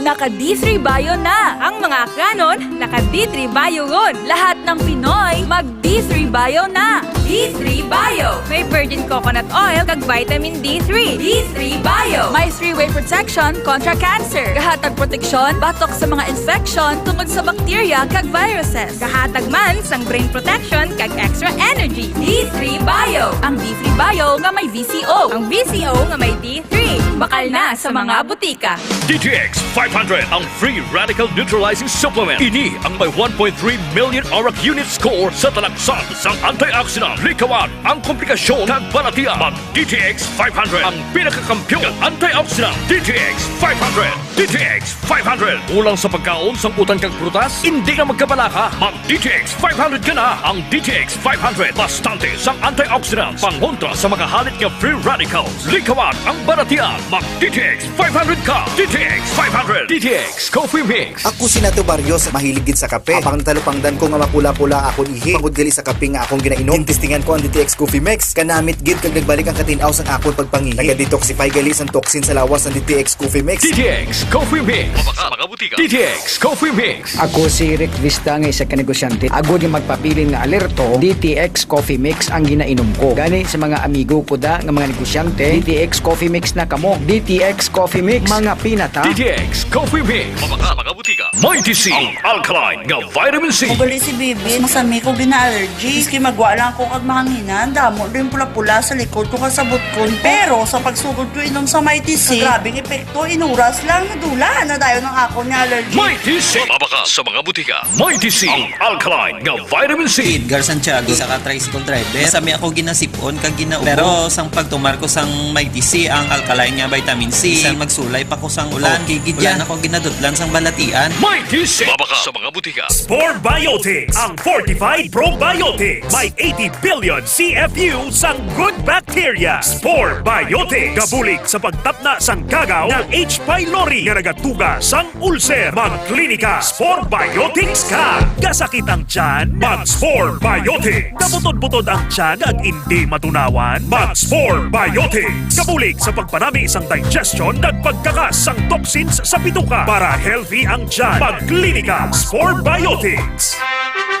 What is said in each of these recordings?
naka D3 Bio na. Ang mga Canon, naka D3 Bio ron. Lahat ng Pinoy, mag D3 Bio na. D3 Bio. May virgin coconut oil kag vitamin D3. D3 Bio. May 3-way protection kontra cancer. Kahatag proteksyon batok sa mga infection tungod sa bakterya kag viruses. Kahatag man sang brain protection kag extra energy. D3 Bio. Ang D3 Bio nga may VCO. Ang VCO nga may D3. Bakal na sa mga butika. DTX 500 ang free radical neutralizing supplement. Ini ang may 1.3 million ORAC unit score sa talaksan sang antioxidant. Likawan ang komplikasyon ng balatian. Mag DTX 500 ang pinakakampiyon ng antioxidant. DTX 500. DTX 500. Ulang sa pagkaon sang utang kag prutas, hindi ka magkabalaka. Mag DTX 500 ka na. Ang DTX 500 bastante sang antioxidants pangontra sa mga halit nga free radicals. Likawan ang balatian. Mag DTX 500 ka. DTX 500. DTX Coffee Mix. Ako si Nato Barrios, mahilig gid sa kape. Apang talupangdan ko nga makula-pula akong ihi. Pagod gali sa kape nga akong ginainom. Testingan ko ang DTX Coffee Mix. Kanamit gid kag nagbalik ang katinaw sang akong pagpangihi. Naga-detoxify gali sang toxin sa lawas ng DTX Coffee Mix. DTX Coffee Mix. Mga butika. DTX Coffee Mix. Ako si Rick Vista nga isa ka negosyante. Agod yung magpabilin nga alerto, DTX Coffee Mix ang ginainom ko. Gani sa mga amigo ko da nga mga negosyante, DTX Coffee Mix na kamo. DTX Coffee Mix, mga pinata. DTX Coffee Mix. Mga butika. Mighty C. Ang alkaline nga vitamin C. Ugali si Bibi, masami ko gina-allergy. Iski magwa lang ko kag mahanginan, damo rin pula-pula sa likod ko kasabot ko. Pero sa pagsugod ko inom sa Mighty C, grabing epekto, inuras lang, nadula na dayo ng ako ni allergy. Mighty C. Mabaka sa mga butika. Mighty C. Ang alkaline nga vitamin C. Edgar Santiago sa ka-tricycle driver. Sami ako ginasipon kag ginaubo. Pero sang pagtumar ko sang Mighty C ang alkaline nga vitamin C. Sang magsulay pa ko sang ulan. Kigidyan ako ginadutlan sang balatian. Mighty C. Mabaka sa mga butika. Spore Biotics, ang fortified probiotics. May 80 billion CFU sang good bacteria. Spore Biotics. Gabulig sa pagtapna sang kagaw ng H. pylori nga nagatuga sang ulcer. Magklinika Spore Biotics ka. Kasakit ang tiyan, mag Spore Biotics. Kabutod-butod ang tiyan at hindi matunawan, mag Spore Biotics. Gabulig sa pagpanami sang digestion at pagkakas sang toxins sa bituka para healthy ang tiyan. Magklinika Spore Biotics.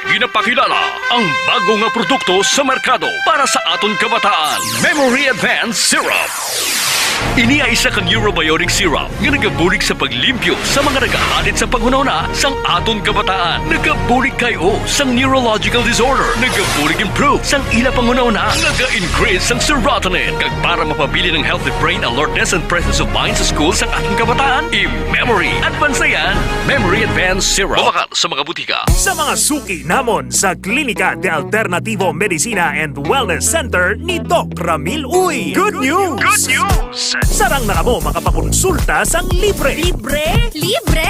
Ginapakilala ang bago nga produkto sa merkado para sa aton kabataan. Memory Advanced Syrup. Ini ay isa ka neurobiotic syrup nga nagabulig sa paglimpyo sa mga nagahalit sa paghunahuna sang aton kabataan. Nagabulig kayo sang neurological disorder. Nagabulig improve sang ila panghunahuna. Naga-increase sang serotonin kag para mapabili ng healthy brain alertness and presence of mind sa school sang aton kabataan. I-Memory Advanced yan. Memory Advanced Syrup. Mabakat sa mga butika. Sa mga suki namon sa Klinika de Alternativo Medicina and Wellness Center ni Doc Ramil Uy. Good news! Good news! Sarang na kamo makapakonsulta sang libre. Libre? Libre!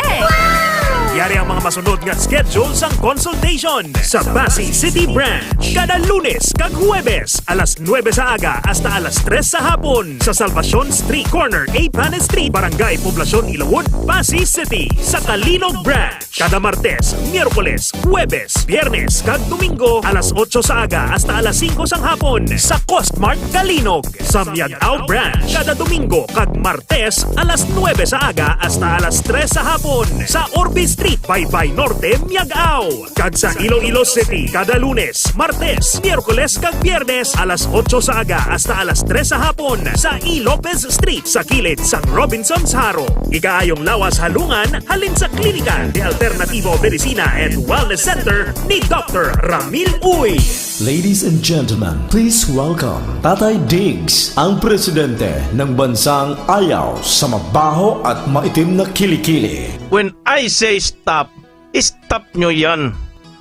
Yari ang mga masunod nga schedule sang consultation sa Pasig City Branch. Kada Lunes kag Huwebes, alas 9 sa aga hasta alas 3 sa hapon sa Salvacion Street Corner, A. Panes Street, Barangay Poblacion, Ilawod, Pasig City. Sa Kalinog Branch, kada Martes, Miyerkules, Huwebes, Biyernes kag Domingo, alas 8 sa aga hasta alas 5 sang hapon sa Costmart Kalinog. Sa Miagao Branch, kada Domingo kag Martes, alas 9 sa aga hasta alas 3 sa hapon sa Orbe Street, Baybay Norte, Miagao. Kag sa Iloilo City, kada Lunes, Martes, Miyerkules kag Biyernes, alas 8 sa aga hasta alas 3 sa hapon sa E. Lopez Street sa kilid sang Robinson's Haro. Ikaayong lawas halungan halin sa Klinika de Alternativo Medicina and Wellness Center ni Dr. Ramil Uy. Ladies and gentlemen, please welcome Tatay Diggs, ang presidente ng bansang ayaw sa mabaho at maitim na kilikili. When I say stop, stop nyo yan.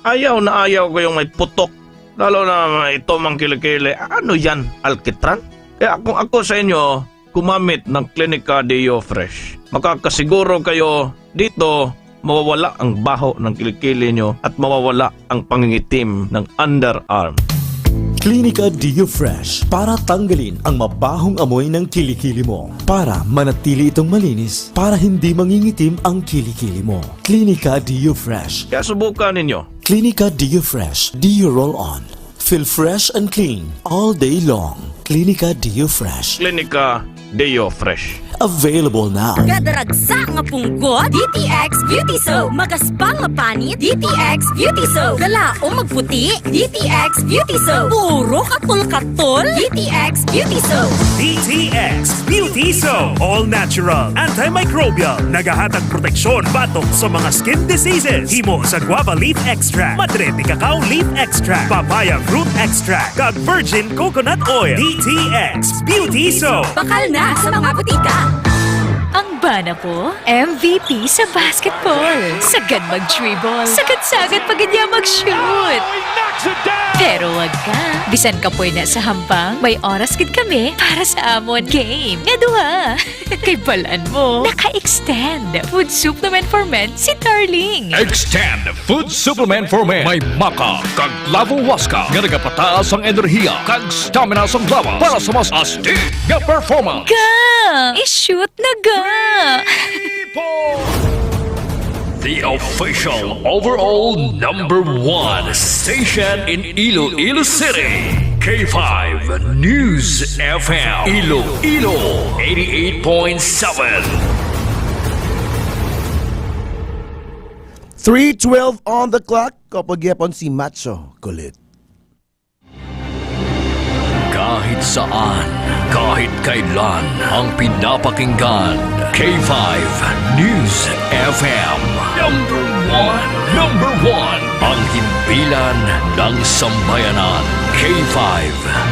Ayaw na ayaw ko yung may putok. Lalo na ito mang kilikili. Ano yan? Alkitran? Kaya kung ako sa inyo, gumamit ng Klinika Deo Fresh. Makakasiguro kayo dito mawawala ang baho ng kilikili nyo at mawawala ang pangingitim ng underarm. Klinika Deo Fresh para tanggalin ang mabahong amoy ng kilikili mo. Para manatili itong malinis, para hindi mangingitim ang kilikili mo. Klinika Deo Fresh. Kaya subukan ninyo. Klinika Deo Fresh. Deo Roll On. Feel fresh and clean all day long. Klinika Deo Fresh. Klinika Dio Fresh. Available na. Kadaragsa nga punggot, DTX Beauty Soap. Magaspang nga panit, DTX Beauty Soap. Galaong magputi, DTX Beauty Soap. Puro katol-katol, DTX Beauty Soap. DTX Beauty Soap. All natural, antimicrobial, nagahatag proteksyon batok sa mga skin diseases. Himo sa guava leaf extract, madre de cacao leaf extract, papaya fruit extract, kag virgin coconut oil. DTX Beauty Soap. Bakal na sa mga butika. Ang bana po, MVP sa basketball. Sagad mag-dribble. Sagad-sagad pag niya mag-shoot. Pero wag ka. Bisan ka po na sa hampang, may oras gid kami para sa amon game. Nga duha. Kay balaan mo, naka-extend. Food supplement for men si Darling. Extend Food Supplement for Men. May maka, kag lavo waska, nga nagapataas ang enerhiya, kag stamina sa lawas para sa mas astig nga performance. Ga! I-shoot na ga! The official overall #1 station in Iloilo City. K5 News FM. Iloilo 88.7. 3:12 on the clock. Kapag yapon si Macho Kulit. Kahit saan, kahit kailan, ang pinapakinggan. K5 News FM. Number one, ang himpilan ng sambayanan. K5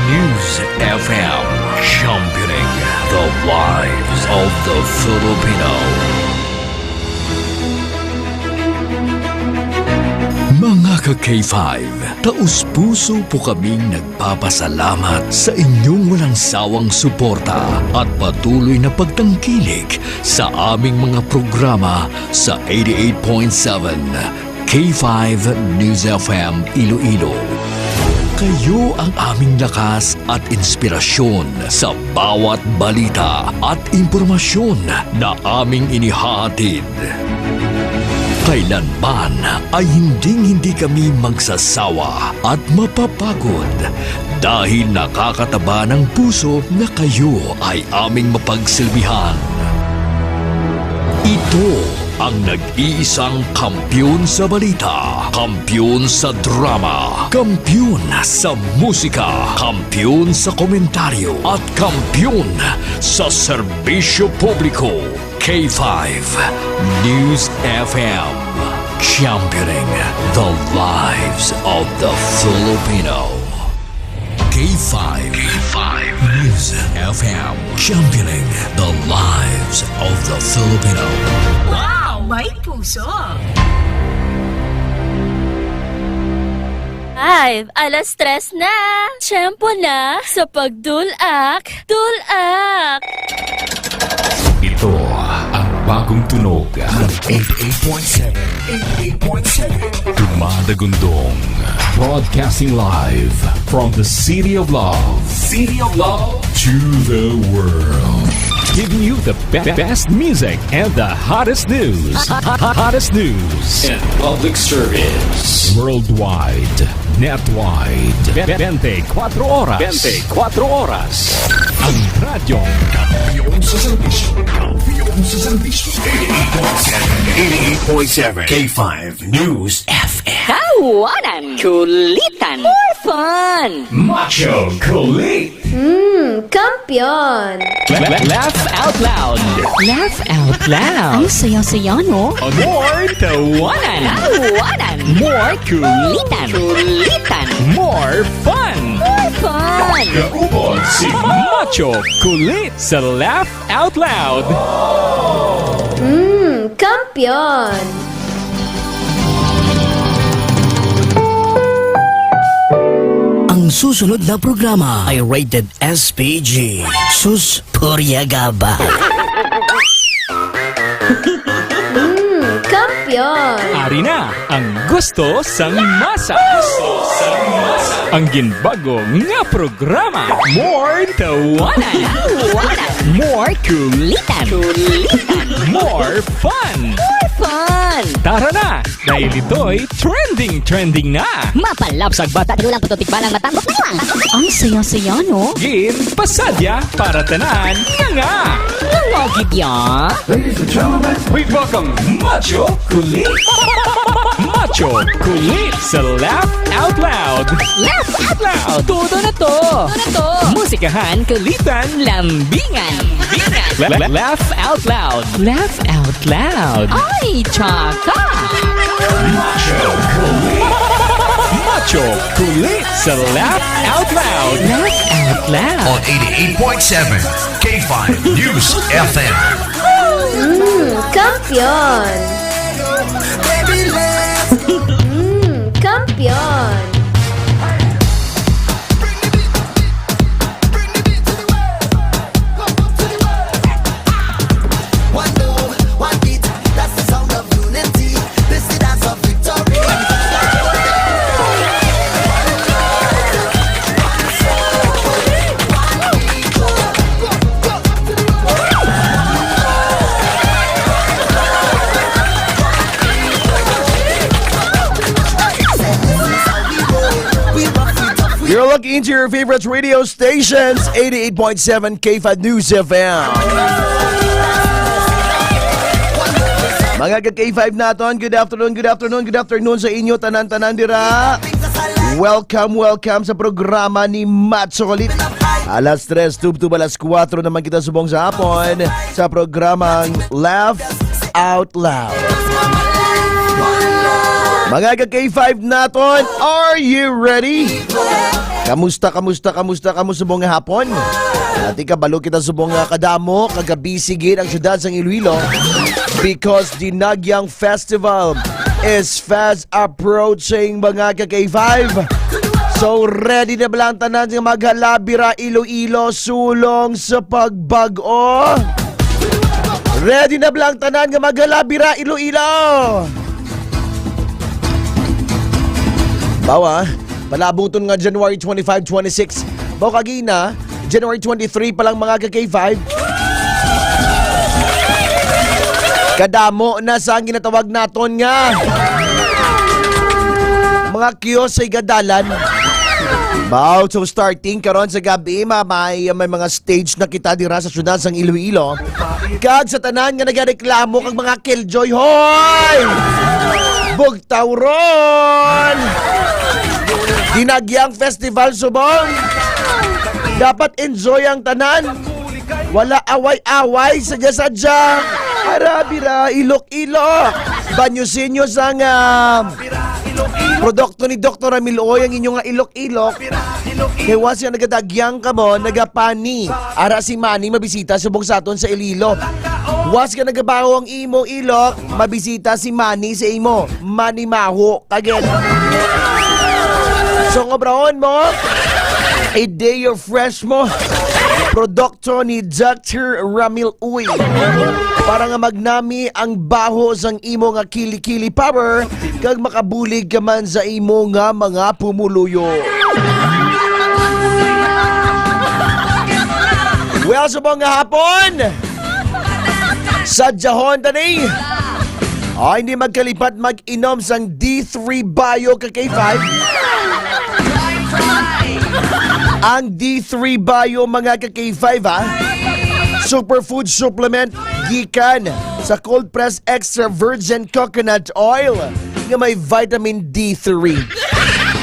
News FM. Championing the lives of the Filipino. Mga ka-K5, taus-puso po kaming nagpapasalamat sa inyong walang sawang suporta at patuloy na pagtangkilik sa aming mga programa sa 88.7 K5 News FM Iloilo. Kayo ang aming lakas at inspirasyon sa bawat balita at impormasyon na aming inihahatid. Kailanman ay hindi kami magsasawa at mapapagod dahil nakakataba ng puso na kayo ay aming mapagsilbihan. Ito ang nag-iisang kampiyon sa balita, kampiyon sa drama, kampiyon sa musika, kampiyon sa komentaryo at kampiyon sa serbisyo publiko. K5 News FM, championing the lives of the Filipino. K5 News FM, championing the lives of the Filipino. Wow! May puso! 5, 3:00 na. Tiyempo na sa pagdulak. Dulak! Ito ang bagong tunog ng 88.7 Dumadagundong Broadcasting live from the City of Love to the world, giving you the best music and the hottest news and public service worldwide, netwide, 24 oras ang radyong kampiyon sa serbisyo 88.7 K5 News FM. Kawanan! Kulitan! More fun! Macho Kulit. Kampiyon! Laugh out loud. Laugh out loud! Ay, saya-saya, no? More tawanan. Kawanan! More Kulitan! Kulitan! More fun. More fun! Kaupon si Macho Kulit sa Laugh Out Loud. Kampiyon! Ang susunod na programa ay rated SPG. Sus Puryagaba. Kampiyon! Ari na ang gusto sang masa. Ang ginbago nga programa. More tawanan. Kawanan! More kulitan. Kulitan! More fun. More fun! Yan! Tara na! Dahil ito'y trending na! Mapalapsag bata lang pututik balang matambok na lang. Ang saya-saya, no? Gin, pasadya, para tanan, nga! Nangogid ya? Ladies and gentlemen, please welcome Macho Kulit! Macho Kulit sa Laugh Out Loud! Laugh out loud! Todo na to! Musikahan, kulitan, lambingan. Laugh Out Loud! Laugh Out Loud! Ay, tsaka! Macho Kulit sa Laugh Out Loud! Laugh Out Loud! On 88.7 K5 News FM. Kampiyon! Kampiyon! You're looking into your favorite radio stations, 88.7 K5 News FM. Mga ka-K5 naton, good afternoon sa inyo, tanan-tanan dira. Welcome sa programa ni Macho Kulit. Alas 3, tub alas 4 naman kita subong sa hapon sa programang Laugh Out Loud. Mga ka-K5 naton, are you ready? Kamusta subong nga hapon? Ati kabalo kita subong nga kadamo, kagabisigit ang syudad sang Iloilo because the Nagyang Festival is fast approaching mga ka-K5. So ready na ba lang tanan nga maghalabira Iloilo sulong sa pagbago? Ready na ba lang tanan nga maghalabira Iloilo? Bawa, palabuton nga January 25, 26. Bawa kagina, January 23 pa lang mga ka-K5. Kadamo na sa ang ginatawag naton nga mga kiosk sa igadalan. Bawa, so starting karon sa gabi, may mga stage na kita dira sa syudad sang Iloilo. Kag sa tanan nga nagareklamo kag mga killjoy, hoy! Bugtawron! Dinagyang Festival subong. Dapat enjoy ang tanan. Wala away-away, sadya-sadya. Arabira, ilok-ilok. Banyusin nyo sang produkto ni Dr. Amiloy ang inyong ilok-ilok. Kaya siya nagadagyang ka mo, nagapani. Ara si Manny mabisita subong sa aton sa Ililo. Was ka nagabaho ang imo ilok, mabisita si Manny sa imo. Manny Maho, kagin. So ngobrahon mo, i-day your fresh mo. Produkto ni Dr. Ramil Uy. Para nga magnami ang baho sang imo nga kili-kili power kag makabulig ka man sa imo nga mga pumuluyo. Well, subong nga hapon, sadyahon tani. Ay, hindi magkalipat mag-inom sang D3 Bio ka-K5. Ang D3 Bio mga ka-K5 ha, superfood supplement gikan sa cold press extra virgin coconut oil nga may vitamin D3.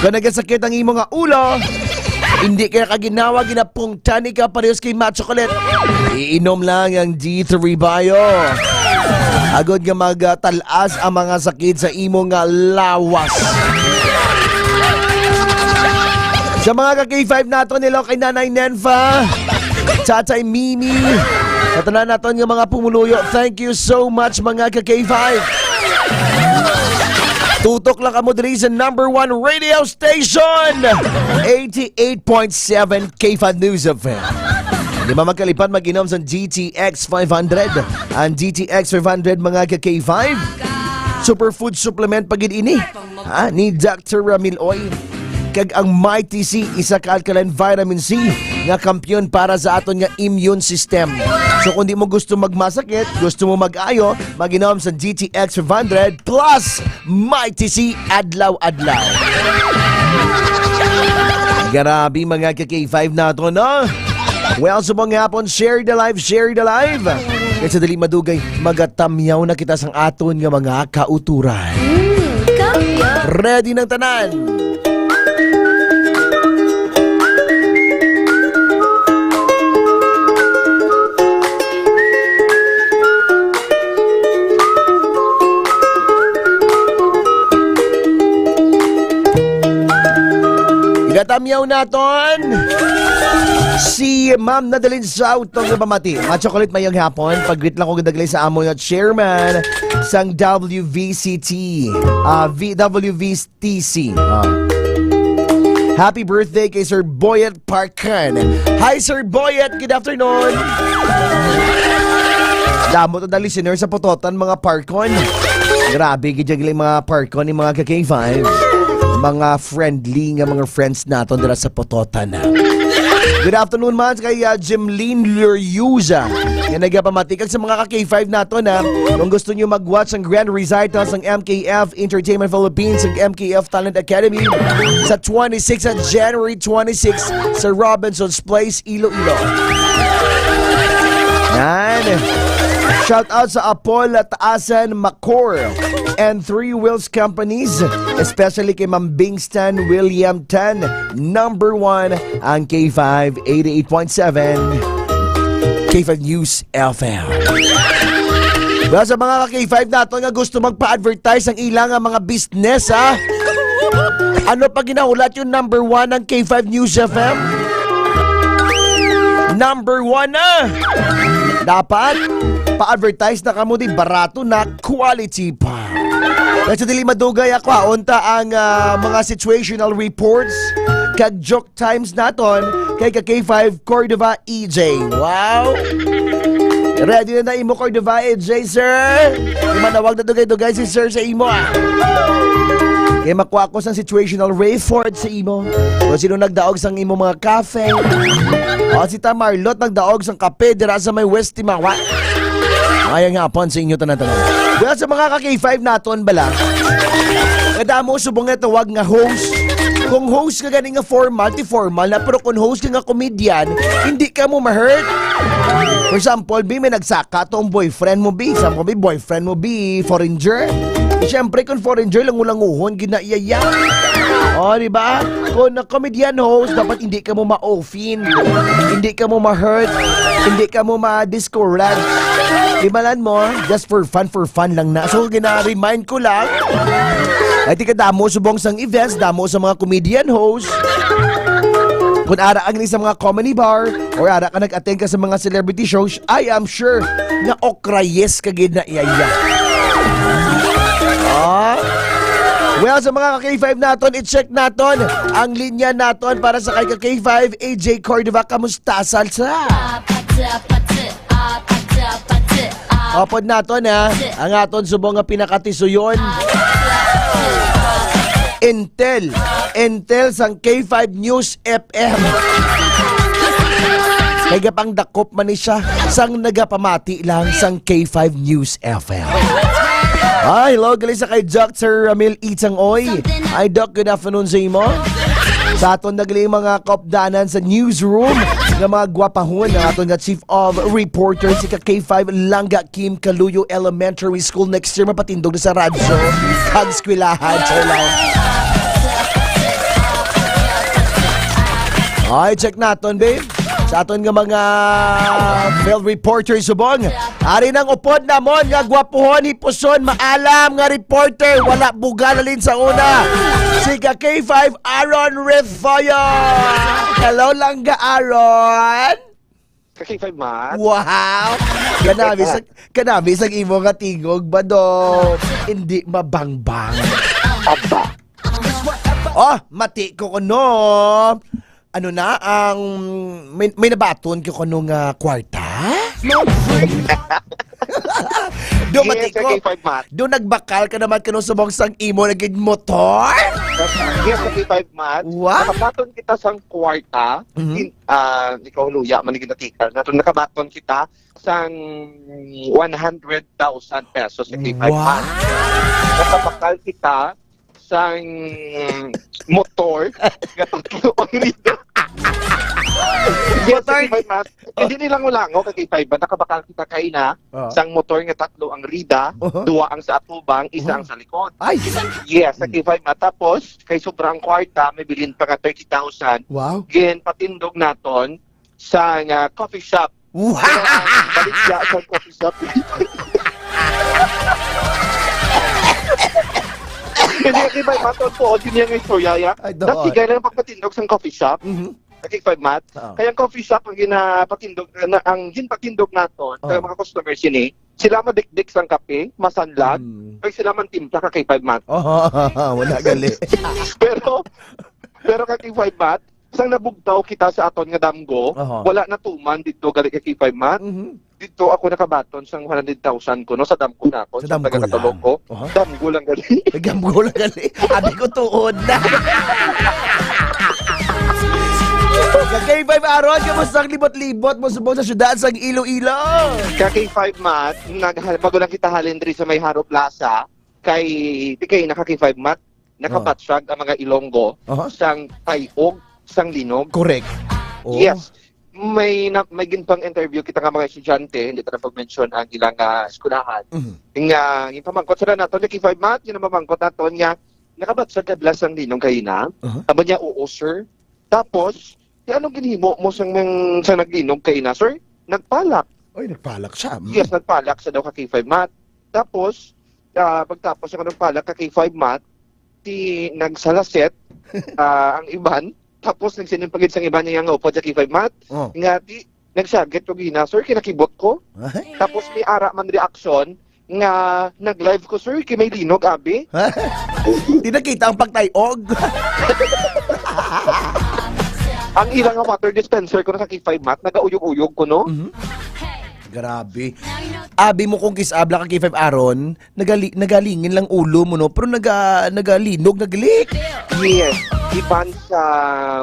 Kung nagasakit ang imo nga ulo, hindi kaya kaginawa ginapungtani ka parehas kay Macho Kulit, iinom lang ang D3 Bio. Agod nga magtalas ang mga sakit sa imo nga lawas. Sa mga ka-K5 nato nilo kay Nanay Nenfa, Tatay Mimi, sa tanan naton nga mga pumuluyo, thank you so much mga ka-K5. Tutok lang kamo diri sa number 1 radio station, 88.7 K5 News FM. Hindi ba magkalipan mag-inom sa GTX 500? Ang GTX 500 mga ka-K5, superfood supplement pagid ini ni Dr. Ramil Oy. Kag ang Mighty C, isa ka alkaline vitamin C nga kampyon para sa aton nga immune system. So kung di mo gusto magmasakit, gusto mo mag-ayo, mag-inom sa GTX 500 plus Mighty C adlaw-adlaw. Grabe mga ka-K5 nato, no? Well, subong hapon, share the live, share the live. Kasi dali madugay, magatamyaw na kita sang aton nga mga kauturan. Ready ng tanan? Igatamyaw naton si Ma'am Nadalyn South ng Pamati. Chocolate mayang hapon. Pag-greet lang ko gadaglay sa amo nga chairman sang WVCT. WVTC. Happy birthday kay Sir Boyet Parkan. Hi Sir Boyet, good afternoon. Damo to na listener sa Pototan mga Parkon. Grabe, gidyagiling mga Parkon ni mga ka-K5. Mga friendly nga mga friends naton dira sa Pototan. Good afternoon man kay Jimlene Luriuza. Nga nagapamatikag sa mga ka-K5 naton ha. Kung gusto nyo mag-watch ang grand recitals ng MKF Entertainment Philippines ang MKF Talent Academy sa 26 at January 26 sa Robinson's Place, Iloilo. Yan. Shout out sa Apol Taasan Macor and Three Wheels Companies, especially kay Ma'am Bingstan William Tan, number 1 ang K5 88.7 K5 News FM. Well, sa mga K5 nato nga gusto magpa-advertise ang ilang mga business ha. Ano pa ginaulat yung number 1 ng K5 News FM? Number 1 na! Dapat pa-advertise na kamo di barato na quality pa. Kasi dili madugay ako unta ang mga situational reports kag joke times naton kay K5 Cordova EJ. Wow! Ready na imo Cordova EJ, sir? Manawag na dugay-dugay si sir sa imo kaya makuha ko sang situational report sa imo. O sino nagdaog sang imo mga cafe. O si Tamarlot nagdaog sang kape dira sa may West Timawa. Ayang hapon sa inyo tanan-tanan. Well, sa mga ka-K5 naton bala, kada mo subong nga tawag nga host. Kung host ka gani nga formal, formal na, pero kung host ka nga comedian, hindi ka mo ma-hurt. For example, may nagsaka to ang boyfriend mo, Sa mo, boyfriend mo, foreigner. Siyempre, kung foreigner, langulanguhon, ginaiaya. O, diba? Kung comedian host, dapat hindi ka mo ma-offend, hindi ka mo ma-hurt, hindi ka mo ma-discourage. Ibalan mo, just for fun lang na. So, gina-remind ko lang, ay tika damo subong sang events, damo sa mga comedian host. Kung ara ang sa mga comedy bar, or ara ka nag-attend ka sa mga celebrity shows, I am sure na okrayes ka gid na iyaya. Well, sa mga ka-K5 naton, i-check naton ang linya naton para sa kay ka-K5, AJ Cordova, kamusta salsa? Kapod naton ang aton subong nga pinakatisuyon. Intel sang K5 News FM. Nagapang dakop man ni siya sang nagapamati lang sang K5 News FM. Hello, gali sa kay Dr. Ramil Itang-Oy. Hi Doc, good afternoon sa imo. Sa aton nagli mga kopdanan sa newsroom ng mga gwapahon ng aton nga Chief of Reporter si K5 Langga Kim Kaluyo Elementary School. Next year mapatindog na sa radyo kag skwilahan. Ay, check naton, babe. Sa aton nga mga field reporter subong. Ari nang upod namon nga gwapuhon hipuson maalam nga reporter wala bugalin sa una. Si K5 Aaron Refoyo. Hello lang ga Aaron. K5 man. Wow. Kanami sa imo nga tingog ba do? Hindi mabangbang. Aba. Oh, mati ko kuno. Ano na ang may nabaton ko kuno nga kwarta? Do Yes, matiko. sa K5 mat. Do nagbakal ka naman kanong subong sang imo naging motor? Yes, sa K5 mat. What? Nakabaton kita sang kwarta. Ikaw luya, maniging natikal. Nakabaton kita sang 100,000 pesos sa K5 mat. Nakabakal kita sang motor. Gatatlo ang rida. Yes, sa K5 mat. Hindi nilang ulango kay K5 mat. Nakabakal kita kay na sang motor nga tatlo ang rida, duwa ang sa atubang, isa ang sa likod. Ay! Yes, sa K5 mat. Tapos, kay sobrang kwarta, may bilin pa nga 30,000. Wow. Gin, patindog naton sa coffee shop. Wow! Balik siya sa coffee shop. Hindi, K5 mat. Po, yun yung istorya. Ay, doon. Nasigay lang pagpatindog sa coffee shop. Sa K5 mat. Kaya ang coffee shop, ang ginapatindog, ang ginpatindog naton, kaya mga customers yun sila madikdik sang kape, masanlag, kaya sila man timpla ka K5 mat. Wala gali. pero kay K5 mat, sang nabugtaw kita sa aton nga damgo, wala na tuman dito gali kay K5 mat. Dito ako nakabaton sang 100,000 ko no sa damgo na ako. Sa damgo lang. ko. Damgo lang gali. Damgo lang gali. Abi ko tuod na. Kay 5 aron, kamusta ang libot-libot mo subong sa syudad sang Iloilo? Kay 5 mat, bago lang kita halin diri sa may Haro Plaza, kay naka K5 mat, nakabatsyag ang mga Ilonggo sang tayog, sang linog. Correct. Yes. May ginpang interview kita nga mga estudyante, hindi ta na pag-mention ang ilang eskwelahan. Nga, yung pamangkot sila naton, yung K5 mat, yung pamangkot naton nga, nakabatsyag kadlas ang linog kayo na, aba niya, oo sir. Tapos, anong ginhimo mo sang naglinog kay na, sir? Nagpalak. Oy, nagpalak siya. Yes, nagpalak sa daw ka K5 mat. Tapos, pagtapos siya nagpalak ka K5 mat, nagsalaset ang iban, tapos nagsinimpagid sang iban niya nga upo sa K5 mat, nga nagsagit ko gina, sir, kinakibot ko. Tapos may ara man reaction, nga nag-live ko, sir, may linog, abi. Di nakita ang pagtayog. Ang ilang nga water dispenser ko na sa K5 mat, nagauyog-uyog ko, no? Grabe. Abi mo kung kisabla ka K5 aron, nagalingin lang ulo mo, no? Pero nagalinog, naglik. Yes. Iban sa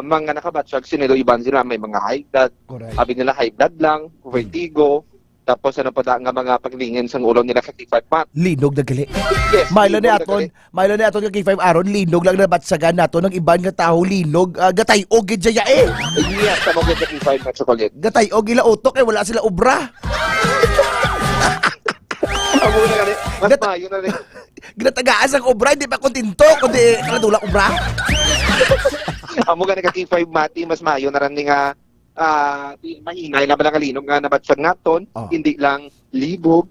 mga nakabatsyag, sinilo iban sila may mga high blood. Abi nila high blood lang, vertigo, tapos ano pa da nga mga paglingin sa ulo nila sa K5 mat. Linog na gali. Yes. Milo ni aton ka K5 aron, linog lang na batsagan nato ng iban nga tao linog, gatayog gid jaya eh. Yes, sa mga K5 mat chocolate. Gatayog ila utok wala sila ubra. Amo na gali. Mas mayo na rin. Ginatagaan sang ubra, hindi pa kontinto, kundi kanadula ubra. Amo nga naka K5 mat, mas mayo na rin nga mahinay na ba lang linog nga nabatsyag naton, hindi lang libog.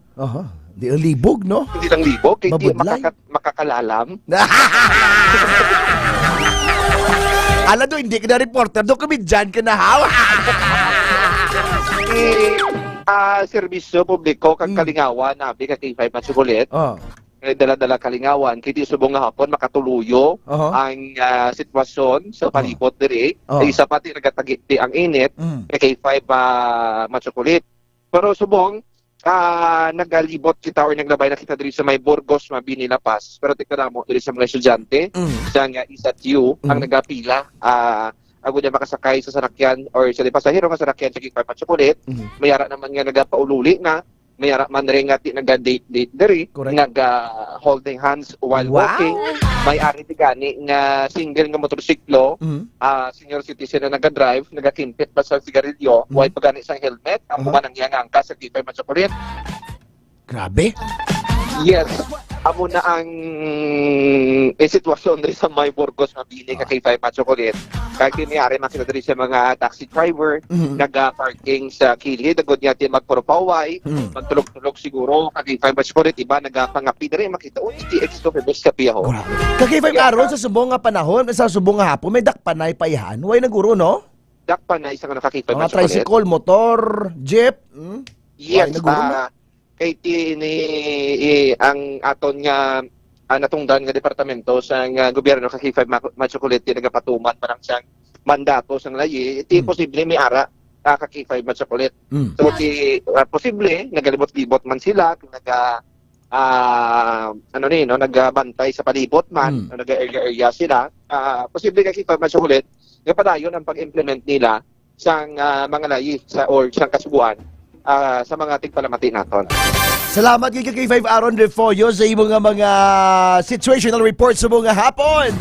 Di libog, no? Hindi lang libog, kaya di makakalalam. Ala do, hindi ka na reporter, do komedyan ka na hawa. Serbisyo publiko kang kalingawan, nabi ka K5 mat chocolate. Dala-dala kalingawan, kaya di subong nga hapon makatuluyo ang sitwasyon sa palibot diri. Isa pati nagatagiti ang init, kay 5 matsukulit. Pero subong, nagalibot kita or naglabay na kita diri sa may Burgos, Mabini, La Paz. Pero tika mo diri sa mga estudyante, sa nga ISATU, ang nagapila, ako niya makasakay sa sarakyan or sa pasahero nga sarakyan sa K5 matsukulit. Mayara naman nga nagapaululi na, may man rin nga nag-date diri, nag-holding hands while walking. May ari tigani nga single nga motorsiklo, senior citizen na nag-drive, nag-kimpit pa sa sigarilyo, while pagani sa helmet, ang mga nangyangangka sa K5 matsukulit. Grabe. Yes. Amo na ang sitwasyon diri sa may Burgos Mabini ka K5 matsukulit. Kaya kiniyari makita diri sa mga taxi driver, naga-parking sa kilid, agad niya magpropaway, magtulog-tulog siguro, kag 5 matsukulit, iba nagapangapi diri, makita, TX to, bebes kapi ako. Kag 5 aron sa subong nga panahon, sa subong nga hapon, may dakpanay pa yan, way naguro, no? Dakpanay sa nga naka-K5 mga matsukulit. tricycle, motor, jeep. Yes, kay ang aton nga natungdan nga departamento sa gobyerno kay K5 matsukulit nagapatuman parang siyang mandato sang layi posible may ara ka K5 man sa kulit. So, posible, nagalimot-libot man sila, nagbantay sa palibot man, nag-area sila, posible ka K5 man sa kulit, padayon ang pag-implement nila sa mga layi or sa kasubuan sa mga tigpalamati naton. Salamat kay K5 Aaron Refollo sa imong mga situational reports sa mga hapon.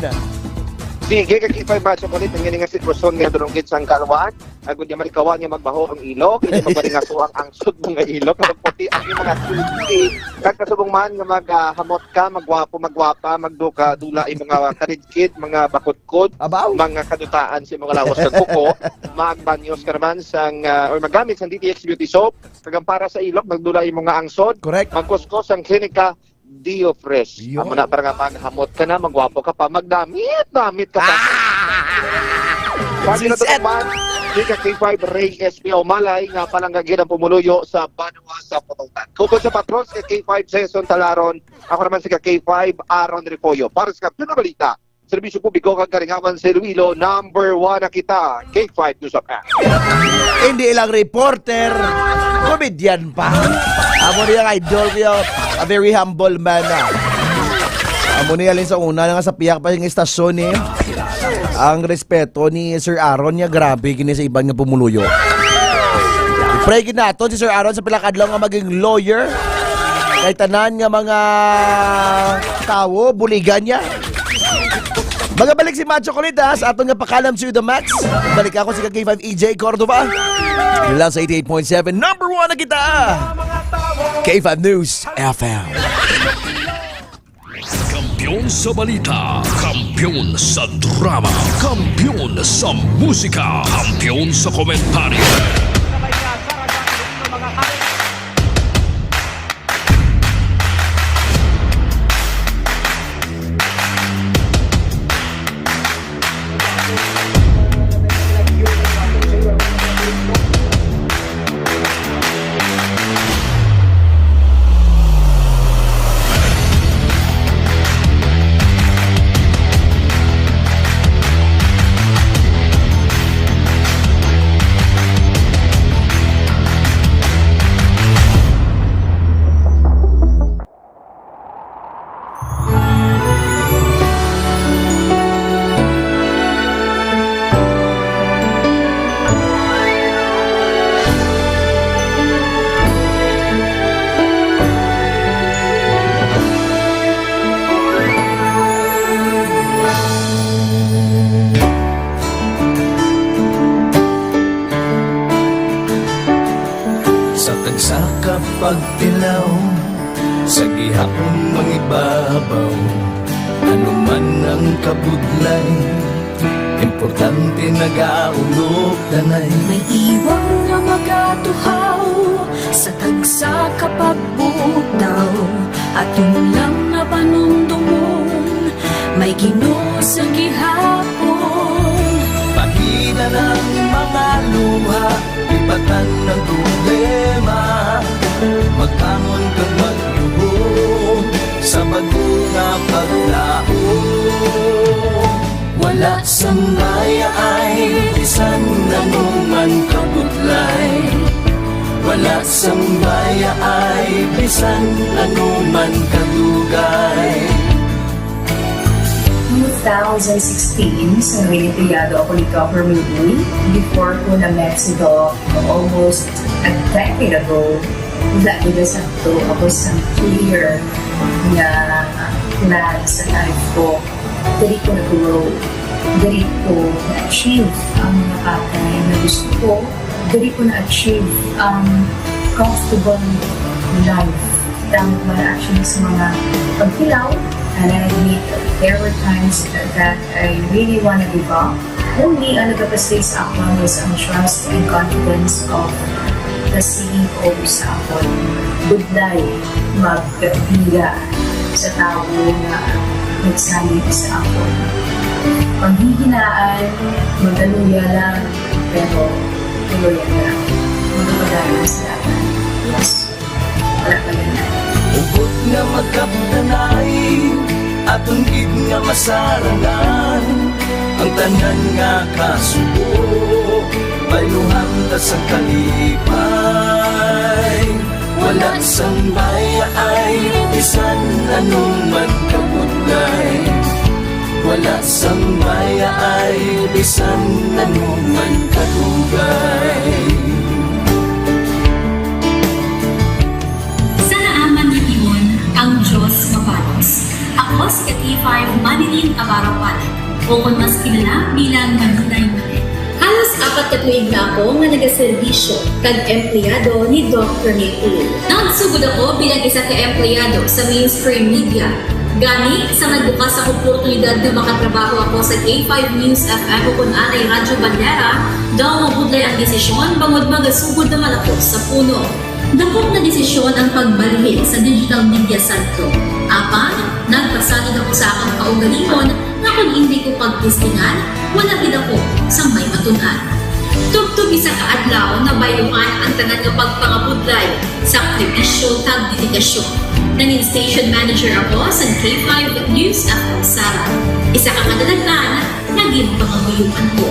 Sige, kakipay ba sa kulit ang nga sitwasyon nga dunungkit sa kalwaan. Agud niya malikawan niya magbaho ang ilok, hindi magbaringaso ang angsod mga ilok, kapag puti ang mga sulti. Kagkasubong man nga maghamot ka, magwapa, magduka, dula yung mga karidkid, mga bakutkod, mga kadutaan sa mga lawas ng kuko, magbanyos ka naman or magamit sa DTX Beauty Soap, kagampara sa ilok, magdula yung mga angsod, magkuskos ang klinika Dio Fresh. Amo na para nga maghamot ka na, magwapo ka pa, damit ka pa. Pati na ito naman, di ka K5 Ray SPO Malay nga palanggagin ang pumuluyo sa Banwa sa Pututan. Kukod sa patrons ka K5 Jason Talaron, ako naman si K5 Aaron Repollo. Para sa kapyo na balita, serbisyo publiko kang karingaman sa Iloilo, number 1 na kita, K5 News of App. Hindi ilang reporter, komedyan pa. Amo niya idol ko, a very humble man na. Amo niya alin sa una nga sa piyak pa yung istasyon ni ang respeto ni Sir Aaron niya grabe kini sa ibang nga pumuluyo. I-pray naton si Sir Aaron sa pilakadlaw nga maging lawyer. Kay tanan nga mga tao, buligan niya. Magabalik si Macho Colitas, atong nga pakalam si The Max. Balik ako si K5 EJ Cordova. Yun lang sa 88.7, number 1 na kita. K5 News FM. Kampiyon sa balita, kampiyon sa drama, kampiyon sa musika, kampiyon sa komentaryo. pagtilaw sa gihapon mangibabaw, ano man ang kabudlay, importante nagaulog danay. May iwang nga magatuhaw sa tagsa kapag butaw, at yung lang na panumdumon may Ginoo sa gihapon. Pahina ng mga luha, ipatan ng problema, magbangon kang magyuhon sa bagunga paglaon. Wala sa maya ay bisan nanuman kabudlay, wala sa maya ay bisan nanuman kadugay. 2016, sa Olimpiado ako ni Government Week. Before ko na Mexico, almost a decade ago, dahil sa ito, ako sa clear na plan sa life ko. Dali ko nag-grow. Dali ko na-achieve ang mga patay na gusto ko. Dali ko na-achieve ang comfortable life. Dahil wala actually sa mga pagkilaw. And I admit there were times that I really want to give up. Only ang nagpapaslis ako was ang trust and confidence of the CEO sa ako. Budlay, magkabiga sa tao na nagsalit sa ako. Panghihinaan, magaluya lang, pero tuloy lang. Magpapagalan sa laban. Yes, wala pa yan. Ubot nga magkaptanay, atong gid nga masarangan, ang tanan nga kasubo, bayluhan ta sa kalipay. Wala sang bayaay, bisan anuman kabudlay. Wala sang bayaay, bisan anuman kadugay. Sa naaman ni Iyon, ang Diyos mapalos. Ako si K5 Manilin Abarapalan, o kung mas kilala bilang Manilay Manin. Halos 4 ka tuig na ako nga nagaserbisyo kag empleyado ni Dr. Nick. Nagsugod ako bilang isa ka empleyado sa mainstream media. Gani sa nagbukas sa oportunidad na makatrabaho ako sa K5 News FM o kung anay Radyo Bandera, daw mabudlay ang desisyon bangod magasugod na malakos sa puno. Dakot na desisyon ang pagbalhin sa digital media sentro. Apan, nagpasalig ako sa akong kaugalingon na kung hindi ko pagtistingan, wala gid ako sa may matunan. Tugtog isa ka adlaw na bayuhan ang tanan nga pagpangabudlay sa aktivisyo kag dedikasyon. Nanging station manager ako sa K5 News FM Sara. Isa ka kadagdagan, naging pangabuyuhan ko.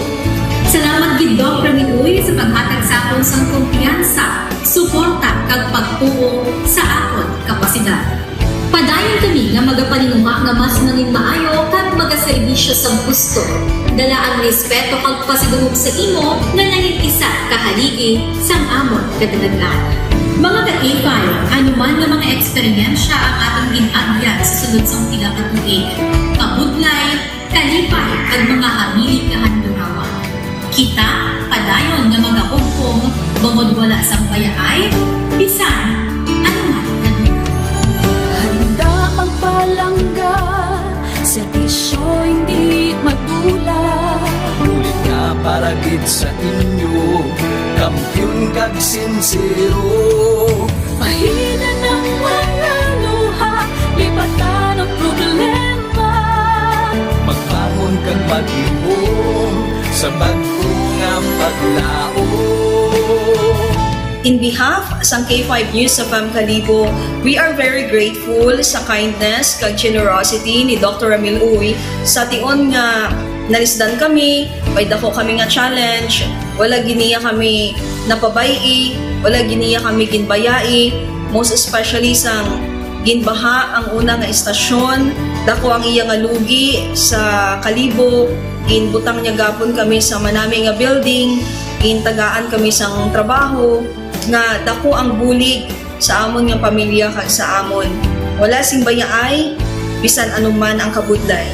Salamat gid Dr. Niuy sa paghatag sa akon sang kumpiyansa, suporta kag pagtuo sa akon kapasidad. Padayon kami nga magapaninuma nga mas nanging maayo kag magaserbisyo sa gusto. Dala ang respeto kag pasidungog sa imo nga nanging isa kahaligi sang amon kadagdagan. Mga ka-K5, anuman nga mga eksperyensya ang atong ginagyan sa sunod sang pila ka tuig. Kabudlay, kalipay kag mga hamilig nga handurawan. Kita, padayon nga mga hugpong, bangod wala sang bayaay, bisan, anuman kadugay. Handa magpalangga, serbisyo hindi magdula. Ulit nga para gid sa inyo, kampiyon kag sincero. Mahina ng mga luha, lipatan ang problema. Magbangon kag mag-iwong sa bago nga paglao. In behalf sa K5 News FM Kalibo, we are very grateful sa kindness kag generosity ni Dr. Ramil Uy sa tion nga nalisdan kami, may dako kami nga challenge, wala giniya kami napabayi, wala giniya kami ginbayai, most especially sang ginbaha ang una nga istasyon, dako ang iya nga lugi sa Kalibo, ginbutang niya gapon kami sa manami nga building, gintagaan kami sang trabaho, nga dako ang bulig sa amon nga pamilya kag sa amon. Wala sing bayaay, bisan anuman ang kabudlay.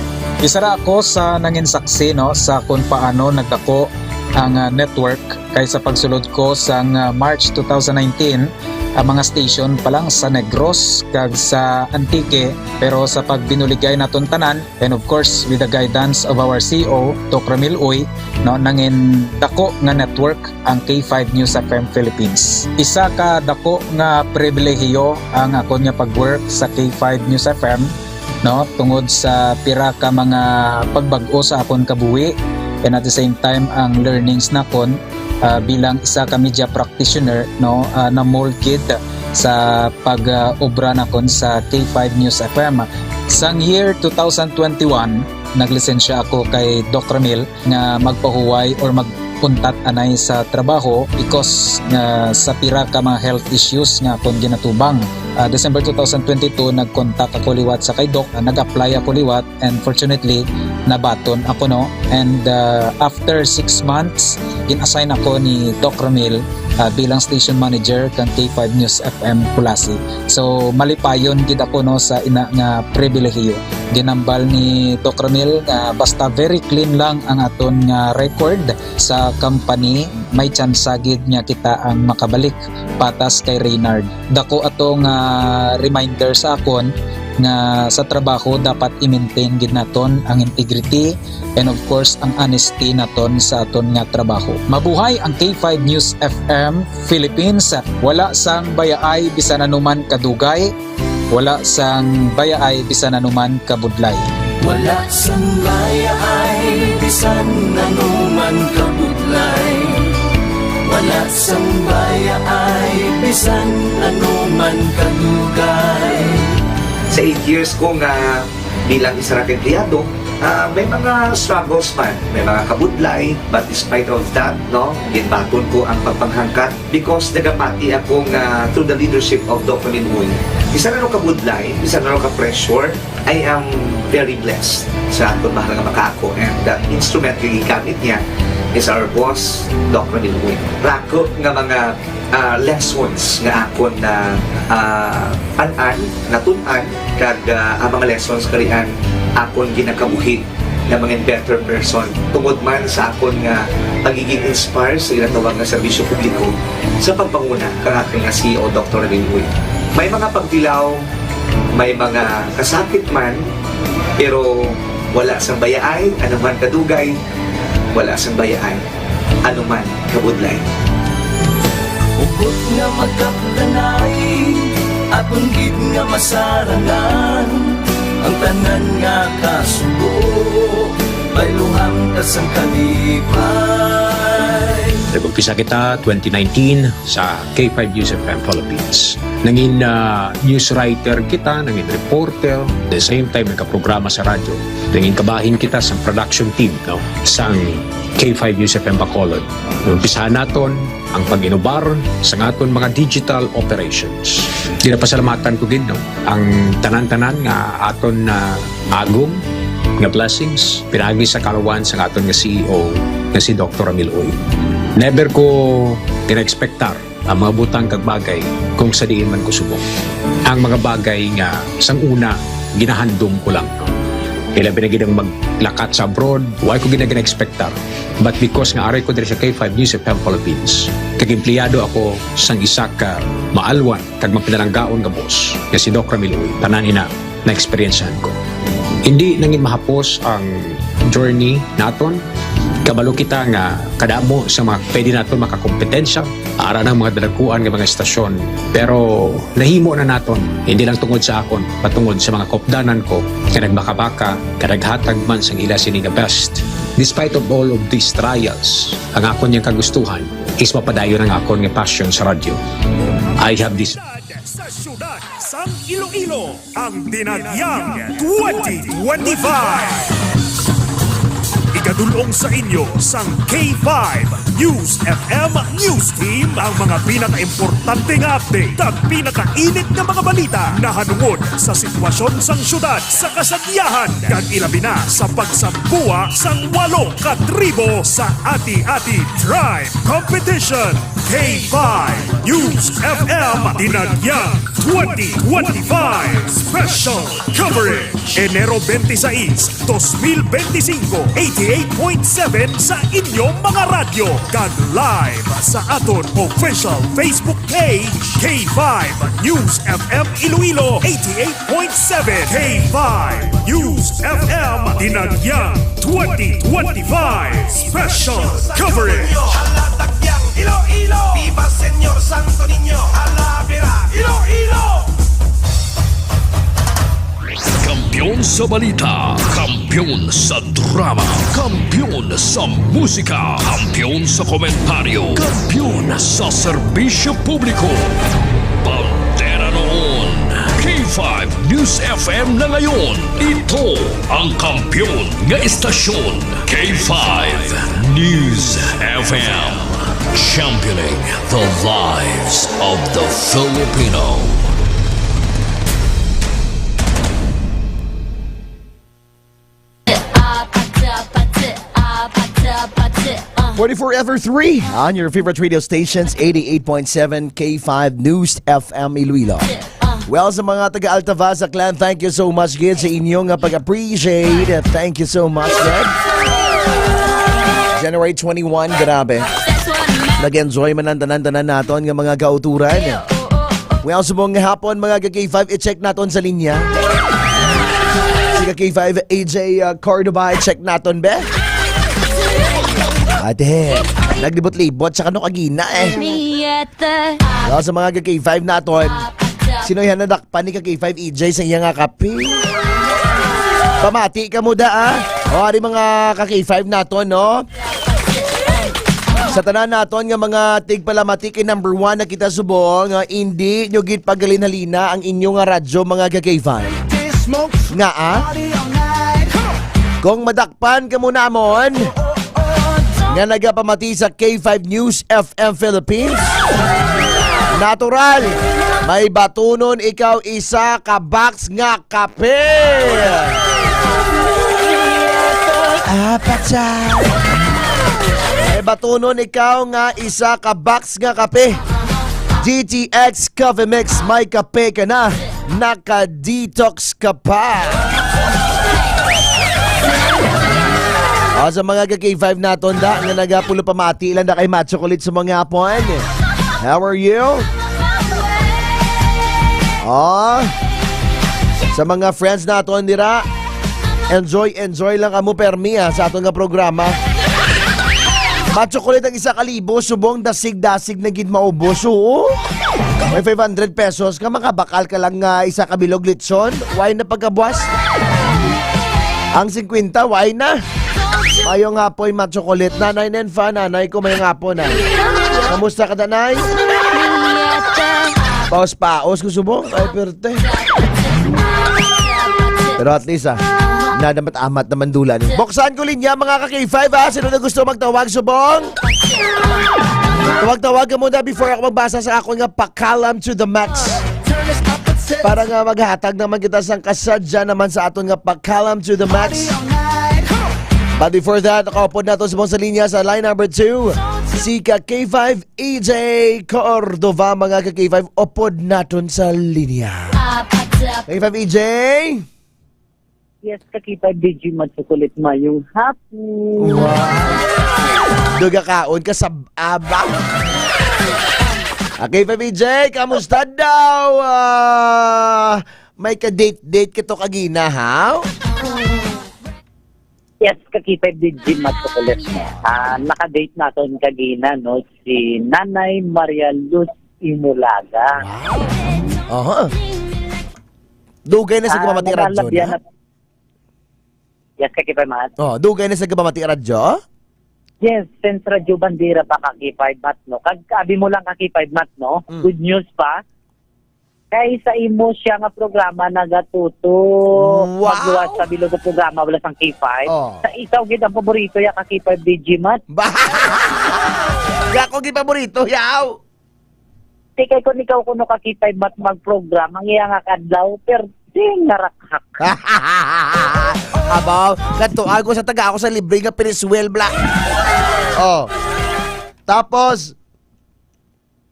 Isa ra ako sa nangin saksi no sa kung paano nagdako ang network kay sa pagsulod ko sa March 2019 ang mga station pa lang sa Negros kag sa Antique, pero sa pagbinuligay naton tanan and of course with the guidance of our CEO Dr. Ramil Uy no nangin dako nga network ang K5 News FM Philippines. Isa ka dako nga pribilehiyo ang ako nga pag-work sa K5 News FM no tungod sa pira ka mga pagbag-o sa akon kabuhi and at the same time ang learnings nakon bilang isa ka media practitioner no na molded sa pag-obra nakon sa K5 News FM. Sang year 2021 naglisensya ako kay Dr. Ramil nga magpahuway or magpuntat anay sa trabaho because sa pira ka mga health issues nga akong ginatubang. December 2022 nag-contact ako liwat sa kay Doc, nag-apply ako liwat and fortunately nabaton ako no, and after 6 months in-assign ako ni Doc Ramil bilang station manager kan K5 News FM Kulasi. So malipayon gid ako no sa ina nga pribilehiyo. Ginambal ni Doc Ramil basta very clean lang ang aton nga record sa company, may chance gid nga kita ang makabalik patas kay Reynard. Dako atong reminder sa akon nga sa trabaho dapat i-maintain gid naton ang integrity and of course ang honesty naton sa aton nga trabaho. Mabuhay ang K5 News FM Philippines. Wala sang bayaay bisan anuman kadugay, wala sang bayaay bisan anuman kabudlay. Wala sang bayaay bisan anuman kabudlay. Wala sang bayaay bisan anuman kadugay. Sa 8 years ko nga bilang isa ra ka empleyado, May mga struggles man, may mga kabudlay, but despite of that, no, ginbaton ko ang pagpanghangkat because nagapati akong through the leadership of Dr. Minuy. Isa na rin kabudlay, isa na rin ka-pressure, I am very blessed sa atong mahal nga makaako, and the instrument nga gigamit niya is our boss, Dr. Minuy. Rako nga mga lessons nga akon na an-an, natunan, kag ang mga lessons karian akon ginakabuhi na mga better person tungod man sa akon nga pagiging inspired sa ginatawag nga serbisyo publiko sa pagpanguna kang aking nga CEO Dr. Minuy. May mga pagdilaw, may mga kasakit man, pero wala sang bayaay, anuman kadugay, wala sang bayaay, anuman kabudlay. Ukot nga magkapdanay, atong gid nga masarangan, ang tanan nga kasugo, bayluhang kasang kalipay. Nag-umpisa kita 2019 sa K5 News FM Philippines. Nangin news writer kita, nangin reporter, at the same time nagka-programa sa radyo. Nangin kabahin kita sa production team, no, sa K5 News FM Bacolod. Umpisahan naton ang pag-inobar sa aton mga digital operations. Ginapasalamatan ko din, no, ang tanan-tanan nga aton na agong nga blessings pinagi sa kalawan sa aton nga CEO nga si Dr. Ramil Uy. Never ko tinexpectar ang mga butang kag bagay kung sa diin man ko subok. Ang mga bagay nga sang una ginahandom ko lang, no. Kailan pinagidang maglakat sa abroad, why ko ginag-expectar. But because nga aray ko diri sa K5 News FM Philippines, kag empleyado ako sang isa ka maalwan kag mapinalanggaon nga boss nga si Dr. Miloy, tanan ina na experiencehan ko. Hindi nangin mahapos ang journey naton. Kabalo kita nga kadamo sa mga pwede naton makakompetensya ara ng mga dalakuan nga mga estasyon. Pero nahimo na naton, hindi lang tungod sa akon, patungod sa mga kopdanan ko nga nagbaka-baka, kadaghatag man sang ila sini nga best. Despite of all of these trials, ang akon niyang kagustuhan is mapadayon ang akon nga passion sa radyo. I have this Sa syudad sang Iloilo, ang Dinagyang 2025. Ikadulong sa inyo sang K5 News FM News Team ang mga pinaka-importante nga update at pinaka-init na mga balita na hanungod sa sitwasyon sang syudad sa kasadyahan kag ilabi na sa pagsambuwa sang 8 katribo sa Ati-Ati Drive Competition. K5 News FM Dinagyang 2025 Special Coverage Enero 26, 2025 88.7 sa inyong mga radyo kag live sa aton official Facebook page K5 News FM Iloilo 88.7 K5 News FM Dinagyang 2025 Special Coverage. Iloilo, viva Señor Santo Niño, alabera, Iloilo! Kampiyon sa balita, kampiyon sa drama, kampiyon sa musika, kampiyon sa komentaryo, kampiyon sa serbisyo publiko. Bandera noon, K5 News FM na ngayon. Ito ang kampiyon nga istasyon, K5 News FM. Championing the lives of the Filipino. Forever 3 on your favorite radio stations, 88.7 K5 News FM Iloilo. Well, sa mga taga-Altavasa clan, thank you so much, Gid, sa inyong pag-appreciate. Thank you so much, Gid. January 21, grabe. Nag-enjoy man ang tanan-tanan naton ng mga kauturan. Well, subong hapon mga K5, i-check naton sa linya. Si K5 AJ Cordoba, i-check naton, be? Ate, naglibot-libot sa kano kagina eh. Well, sa mga K5 naton, sino yan nadakpan ni K5 EJ sa iya nga kape? Pamati ka mo da ah. O, ari mga K5 naton, no? Sa tanan naton nga mga tigpalamati kay number 1 na kita subong nga hindi nyo gid pagalinhalina ang inyong nga radyo mga K5. Nga ah? Kung madakpan ka muna mon, nga nagapamati sa K5 News FM Philippines, natural, may batunon ikaw isa ka box nga kape. Apatsa. May batunon ikaw nga isa ka box nga kape. GTX Coffee Mix, may kape ka na, naka-detox ka pa. Sa mga ka-K5 naton da, nga nagapulo pamati, ilan na kay Macho Kulit sa mga hapon. How are you? Sa mga friends naton dira, enjoy lang kamo permi sa aton nga programa. Macho Kulit ang 1,000, subong dasig-dasig na gid maubos. May 500 pesos ka, makabakal ka lang nga isa ka bilog litson. Why na pagkabuas? Ang 50, why na? Mayong hapon, Macho Kulit. Nanay Nenfa, nanay ko mayong hapon na. Kamusta ka, nanay? Paos-paos ko subong. Ay, perte. Pero at least nadamat-amat naman dula ni. Buksan ko linya mga ka-K5 Sino na gusto magtawag subong? Tawag ka muna before ako magbasa sa ako nga pakalam to the max. Para nga maghatag naman kita sang kasadya naman sa aton nga pakalam to the max. But before that, nakapod natin sa linya sa line number 2. Si ka-K5 EJ Cordova, mga ka-K5, opod natin sa linya. K5 EJ? Yes, ka-K5 DJ Matsukulit mayong hapon. Wow. Duga kaon ka sa abang. K5 EJ, kamusta daw? May ka-date ka to kagina, ha? Yes, ka-K5 DJ Matsukulit mo. Naka-date natin kagina, no? Si Nanay Maria Luz Imulaga. Wow. Dugay na sa Gabamati Radyo na? Yes, ka-K5 Mat. Dugay na sa Gabamati Radyo? Yes, since Radyo Bandera pa ka-K5 Mat, no? Kag-abi mo lang ka-K5 Mat, no? Good news pa. Kay sa imo siya nga programa nagatuto. Magluwas sa bilog nga programa wala sang K5. Sa isaw gid ang paborito ya ka K5 DJ Mat. Ako gid paborito yaw. Tikay ko nikaw kuno ka K5 Mat magprograma nga nga kadlaw per ding narakhak. Abaw, kadto ako sa taga ako sa libre nga piniswel black. Tapos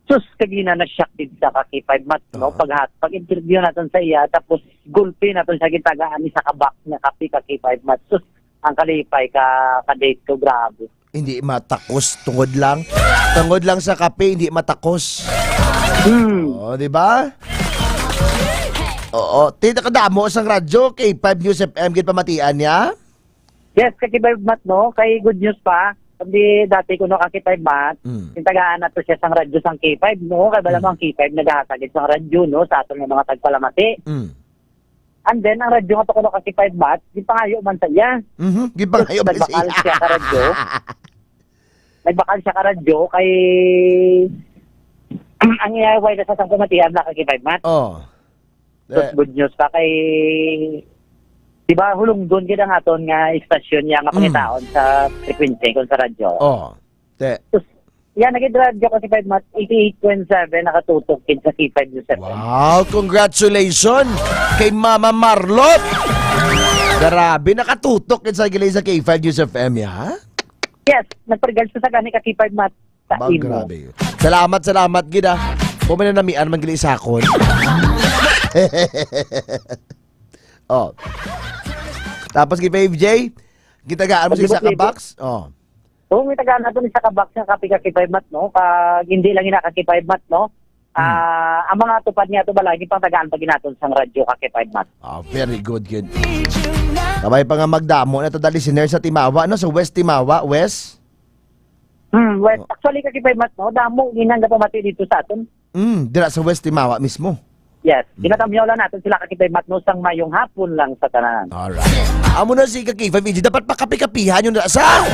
sus, kagina na-shock din sa ka-K5 Mat, no? Pag-interview natin sa iya, tapos gulpi natin sa gitagaan sa kabak niya kapi ka-K5 Mat. Sus, ang kalipay ka-date ko, grabe. Hindi matakos, tungod lang. Tungod lang sa kape, hindi matakos. Di ba? Tita kadamo sang radyo, K5 News FM, git pamatian niya? Yes, ka-K5 Mat, no? Kay good news pa. Hindi dati ko no ka-K5 Mat, tintagaan na to siya sang radyo sang K5, no? Kaya bala mo ang K5 naghahatagit sang radyo, no? Sa aton mga tagpalamati. And then, ang radyo nga to ko no ka-K5 Mat, di pangayo man sa iya. Di pangayo man sa iya. Nagbakal siya ka-radyo. Nagbakal siya ka-radyo kay ang iyaway na sa sang pamatihan na ka-K5 Mat. So, good news pa kay diba, hulong doon kita nga aton nga istasyon niya nga pangitaon sa frequency kung sa radyo. Yan, naging-radyo ko si 5 Mat 88.7, nakatutok kin sa K5 News FM. Wow, congratulations kay Mama Marlot. Grabe, nakatutok kin sa gilay sa K5 News FM, ha? Yes, nagparigal sa gani ka K5 Mat sa imo. Grabe. Salamat, gida. Kung may nanamian, magilay sa akon. Tapos kay 5J, gitagaan mo sa ka-box? May tagaan nato sa ka-box nga kapi ka K5 Mat, no? Pag hindi lang ina ka K5 Mat, no? Ang mga tupad niya to balagi pang tagaan pag ginaton sang radyo ka K5 Mat. Very good. Kamay pa nga magdamo na to dali listener sa Timawa, no? Sa West Timawa, West? West. Actually ka K5 Mat, no? Damo ginang pamati dito sa aton. Dira sa West Timawa mismo. Yes, ginatamyaw lang natin sila ka-K5 Mat no sang mayong hapon lang sa tanan. Alright. Amo na si ka-K5 dapat pakapi-kapihan yung sa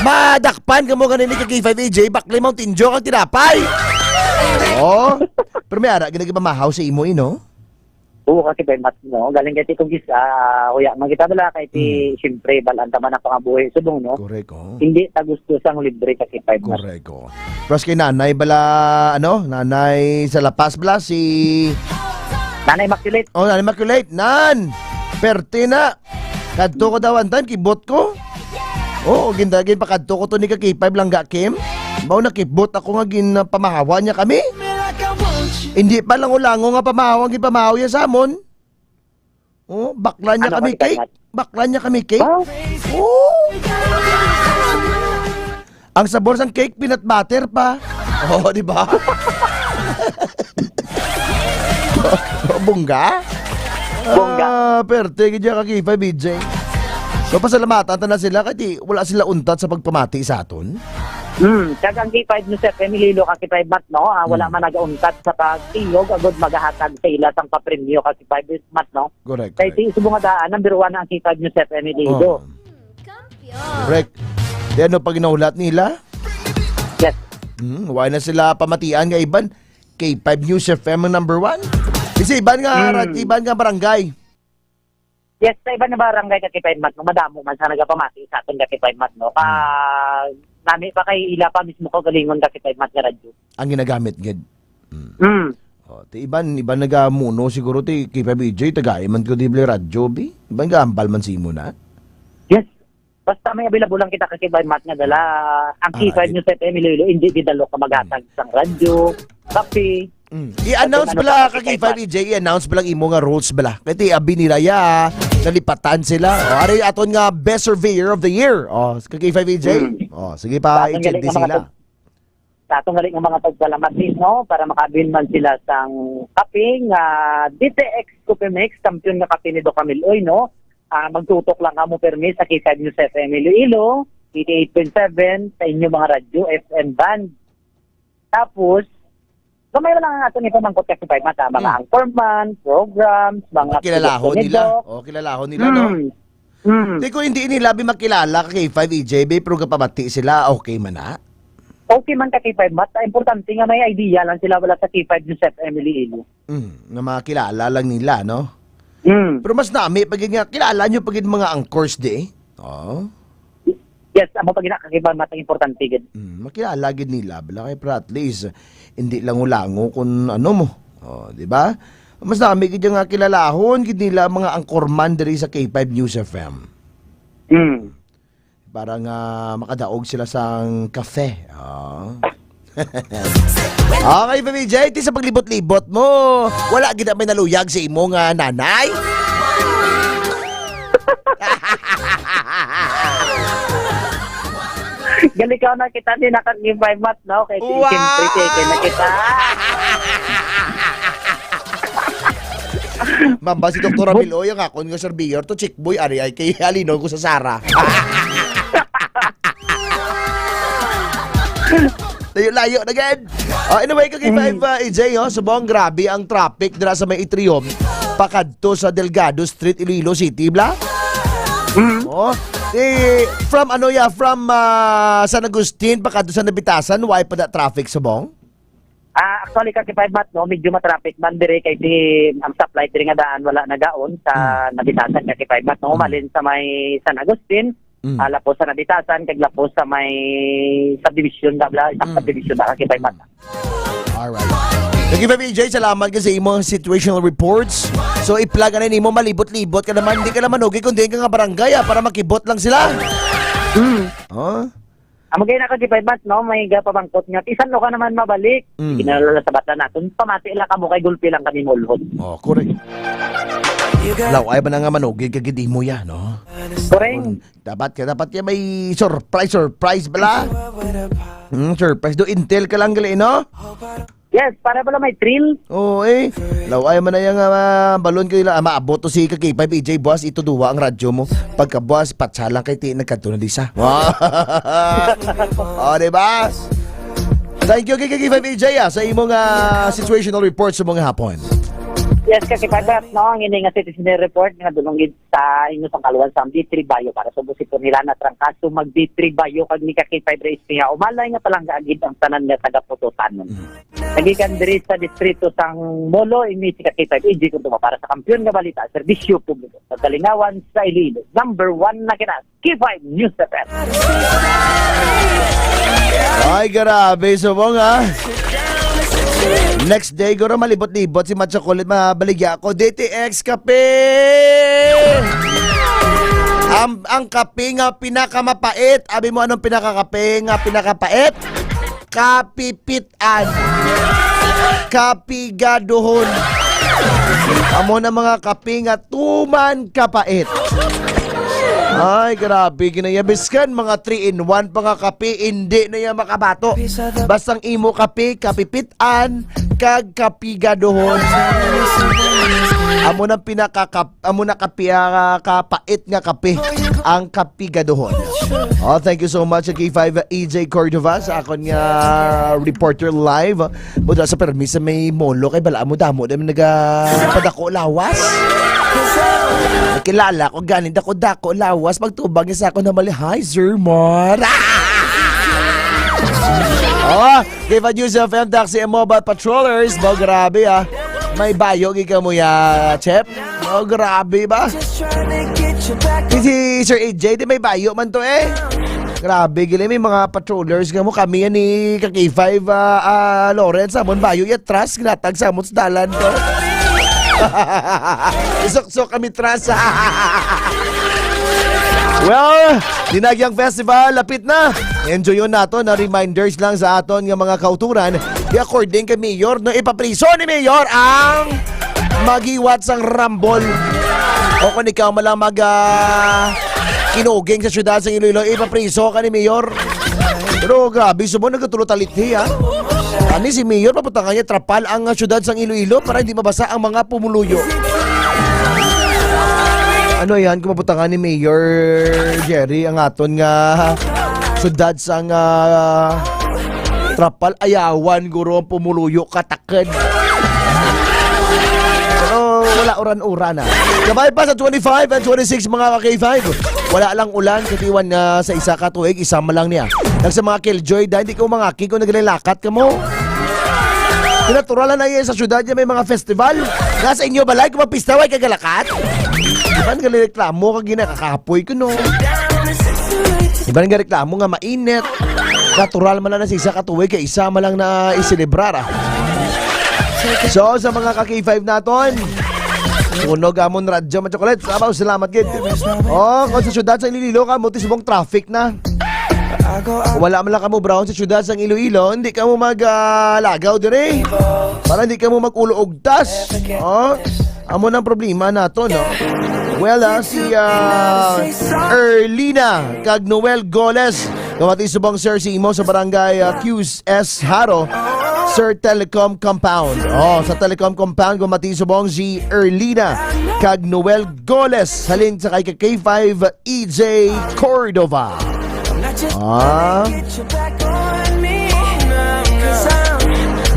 madakpan ka mo kanini ka-K5 bakli Mountain Dew kang tinapay. Pero may ara ginagimamahaw sa imo ino. Oo, kasi pa mat, no? Galing kay Tito Gis, kuya, magkita bala kay ti, siyempre, balanta man ang pangabuhay subong, no? Correct, oh. Hindi tagusto sang libre kasi 5 mat. Correct, oh. Plus kay nanay bala, nanay sa Lapas bala, si... Nanay Immaculate. Oh, nanay Immaculate. Nan! Perte na. Kadto ko daw ang time, kibot ko. Oo, gindagin pa kadto ko to ni K5 lang ga, Kim. Bao nakibot ako nga pamahawa niya kami. Hindi pa lang ulango nga pamahawa niya sa amon. Oh, bakla niya kami cake. Bakla niya kami cake. Oh. Ang sabor sang cake peanut butter pa. Oh, di ba? Bungga? Bungga. Perte gidya ka K5 BJ. So pasalamatan ta na sila kasi wala sila untat sa pagpamati sa aton. Kag ang K5 no Sir Emilio ka K5 mat, no? Wala man nagauntat sa pagtiyog agad magahatag sa ila sang papremyo ka K5 mat, no? Correct. Kay ti subong nga daan number 1 ang K5 no Sir Emilio. Correct. Di ano pag ginaulat nila? Yes. Why na sila pamatian nga iban? K5 News FM ang number 1. Kasi iban nga barangay. Yes, sa iba na barangay ka K5 mat, no? Madamo man sa nagapamati sa aton ka K5 mat, no? Nami pa kay ila pa mismo ko galingon ka K5 mat nga radyo. Ang ginagamit gid. Oh, ti iban nagamuno siguro ti K5EJ tagay man ko dible radyo bi. Iban gambal man simo na. Yes. Basta may available lang kita ka K5 mat nga dala ang K5 News FM Iloilo hindi gidalo ka magatag sang radyo, kape. I-announce bala ka K5EJ, i-announce bala imo nga rules bala. Kaya abi ni Raya, nalipatan sila. O, ari aton nga best surveyor of the year. O, ka K5EJ. O, sige pa, i-check sila. Sa atong galing ng mga pagpalamat no? Para makabil man sila sang kaping DTX Coffee Mix, kampiyon nga kape ni Doc Camiloy, no? Magtutok lang kamo permis sa K5 News FM Iloilo, 88.7 sa inyo mga radyo, FM band. Tapos, may lang ang ato ni pamangkot kasi 5 mata, mga anchorman, programs, mga kilalaho nila. O, kilalaho nila, no? Di ko hindi nila makilala ka K5EJ, pero kapamati sila, okay man na? Okay man ka K5 mata, importante nga may idea lang sila wala sa K5 News FM Iloilo. Na makilala lang nila, no? Pero mas nami, pag nga, kilala nyo pag mga anchors di, oh. Yes, amo pag ginakakiban matang importante gid. Makilala gid nila bala kay at least hindi lang ulango kung ano mo. Oh, di ba? Mas dami gid nga kilalahon gid nila mga anchorman diri sa K5 News FM. Para nga makadaog sila sang kafe. Oh. Okay, PJ, ti sa paglibot-libot mo, wala gid may naluyag sa imo nga nanay. Gali ka na kita din nakag-5 mat, no? Kaya siyempre kaya na kita. Mamba si Dr. Amiloy ang akon nga surveyor to chick boy ari ay kay halino ko sa Sara. Layo na again. Anyway, kag 5 EJ subong grabe ang traffic dira sa may Itrium pakadto sa Delgado Street, Iloilo City, bla. From San Agustin pakadto sa Nabitasan, why pa da traffic subong? Actually kasi 5 mat, no, medyo ma-traffic man dire kay di ang supply dire nga daan wala nagaon sa Nabitasan kasi 5 mat, no, malin sa may San Agustin. Lapos sa Nabitasan, kag lapos sa may subdivision bla subdivision na kasi 5 mat. Alright. Thank you, PJ. Salamat kasi imong situational reports. So, i-plug na nimo malibot-libot ka naman. Hindi ka naman okay kundi ka nga barangay para makibot lang sila. Amagay na kasi 5 months, no? May gapabangkot nga. Isan no ka naman mabalik. Kinalala sa bata natin. Pamati lang ka mo kay gulpi lang kami mulhod. Oh, correct. Laway ba na nga manugid kagidi mo yan, no? Correct. Dapat yan may surprise bala. Surprise do intel ka lang gali, no? Yes, para pala may thrill. Oo, laway man na yung balon kayo lang. Maabot to si K5 EJ, boss. Ito duwa ang radyo mo. Pagka boss, patsa lang kay nagkanto na disa. Diba? Thank you, K5 EJ, sa imong situational report sa mga hapon. Yes, kasi pagkat no, ang ini nga citizen report nga dunong sa inyo sa kaluwan sa D3 Bayo para sa busito nila na trangkaso mag D3 Bayo kag ni K5 race niya umalay nga palang gaagid ang tanan nga taga-Pututan. Nagikan diri sa distrito sang Molo ini si K5 EJ kun para sa kampiyon nga balita serbisyo publiko sa Kalingawan sa Iloilo. Number 1 na kita K5 News FM. Ay, grabe. Subong ha. Next day, guro malibot-libot si Matcha Kulit, mabaligya ako. DTX kape! Ang kape nga pinakamapait. Abi mo anong pinakakape nga pinakapait? Kapipitan. Kapigaduhon. Amo na mga kape nga tuman kapait. Ay, grabe, ginayabiskan mga 3-in-1 pa nga kape, hindi na yan makabato. Bastang imo kape, kapipitan, kag kapigadohon. Amo na kape, kapait nga kape, ang kapigadohon. Oh, thank you so much, K5 EJ Cordova, sa akon nga reporter live. Mula sa permisa may molo, kay bala mo damo, dami nagapadako lawas. Kilala ko ganin dako lawas pagtubag niya sa ako na mali. Hi, Sir Mar. Oh, give a news of FM Taxi and Mobile Patrollers. Bo, grabe may bayo gika mo ya, Chep. Oh, grabe ba? Si Sir AJ, di may bayo man to eh. Grabe, gila may mga patrollers nga mo. Kami yan ni K5 Lawrence. Amon bayo ya trust. Ginatag sa amon sa dalan to. Isok-sok kami trans. Well, Dinagyang Festival, lapit na. Enjoy yun nato na reminders lang sa aton ng mga kauturan. I-according kay Mayor na ipapriso ni Mayor ang magiwat sang rambol. O kung ikaw malang kinuging sa syudad sa Iloilo, ipapriso ka ni Mayor. Pero grabe, sumo nagkatulot-taliti ha. Ani si Mayor, paputangan niya trapal ang syudad sa Iloilo para hindi mabasa ang mga pumuluyo. Ano yan, kung maputangan ni Mayor Jerry ang aton nga syudad sa trapal, ayawan guro ang pumuluyo katakad. Pero wala uran-uran ha. Kabay pa sa 25 and 26 mga ka-K5. Wala lang ulan, katiwan na sa isa ka tuig, isama lang niya. Nang sa mga killjoy, dahil hindi ko mangaki kung naglalakat ka mo. Pinaturalan na yan sa syudad niya may mga festival. Nasa inyo balay kung mapista, way kagalakat? Iba nga reklamo kag ginakakapoy ko no. Iba nga reklamo nga mainit. Natural man lang na sa isa ka tuig, kaya isama lang na iselebrar So sa mga ka-K5 naton, tunog amon radyo man chocolate. Sabaw, salamat gid. Oh, kung sa syudad sa Iloilo ka mo tisubong traffic na. Kung wala man lang ka mo brown sa syudad sa Iloilo, hindi ka mo maglagaw dire. Para hindi ka mo mag-ulo-og tas. Oh, amo nang problema nato no. Well, si Erlina kag Noel Goles, kamati subong Sir Simo sa barangay QS Haro, Sir Telecom Compound. Oh, sa Telecom Compound gumati subong si Erlina kag Noel Goles halin sa kay K5 EJ Cordova.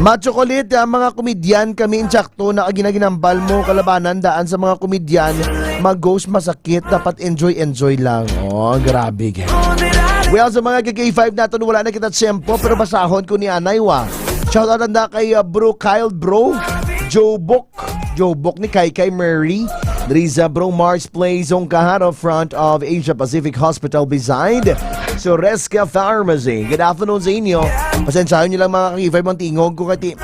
Macho Kulit, ang mga komedyan kami insakto na ginaginambal mo kalabanan daan sa mga komedyan mag-ghost masakit, dapat enjoy lang. Oh, grabe. Well, sa mga K5 natin wala na kita tsempo pero basahon ko ni Anaywa. Shoutout na kay Bro Kyle Bro, Joe Bok ni Kai Murray, Driza Bro Mars Place on Kaharo front of Asia Pacific Hospital beside Soresca Pharmacy. Good afternoon sa inyo. Pasensyahan nyo lang mga K5 ang tingog ko kati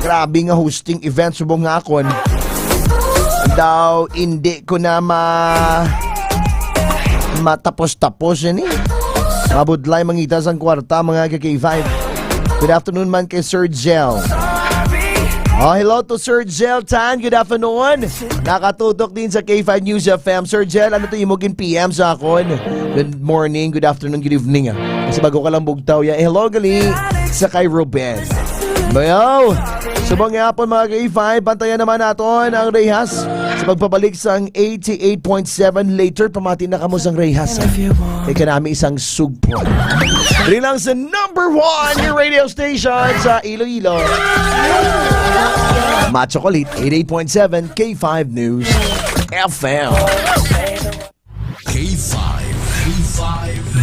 grabe nga hosting event subong nga akon. Daw hindi ko na matapos-tapos yan eh. Mabudlay mangita sa kwarta mga K5. Good afternoon man kay Sir Gel. Oh, hello to Sir Gel Tan. Good afternoon. Nakatutok din sa K5 News FM. Sir Gel, ano to imogin PM sa akon? Good morning, good afternoon, good evening. Kasi bago ka lang bugtaw yan. Hello gali sa kay Ruben. Bayaw, subang yapon mga K5, bantayan naman natin ang Reyes sa pagpabalik sa 88.7 later. Pamati na kamo sang Reyes. Ika namin isang sugpo. Rin lang sa number 1 radio station sa Iloilo. Macho Kulit, 88.7 K5 News FM. K5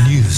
News.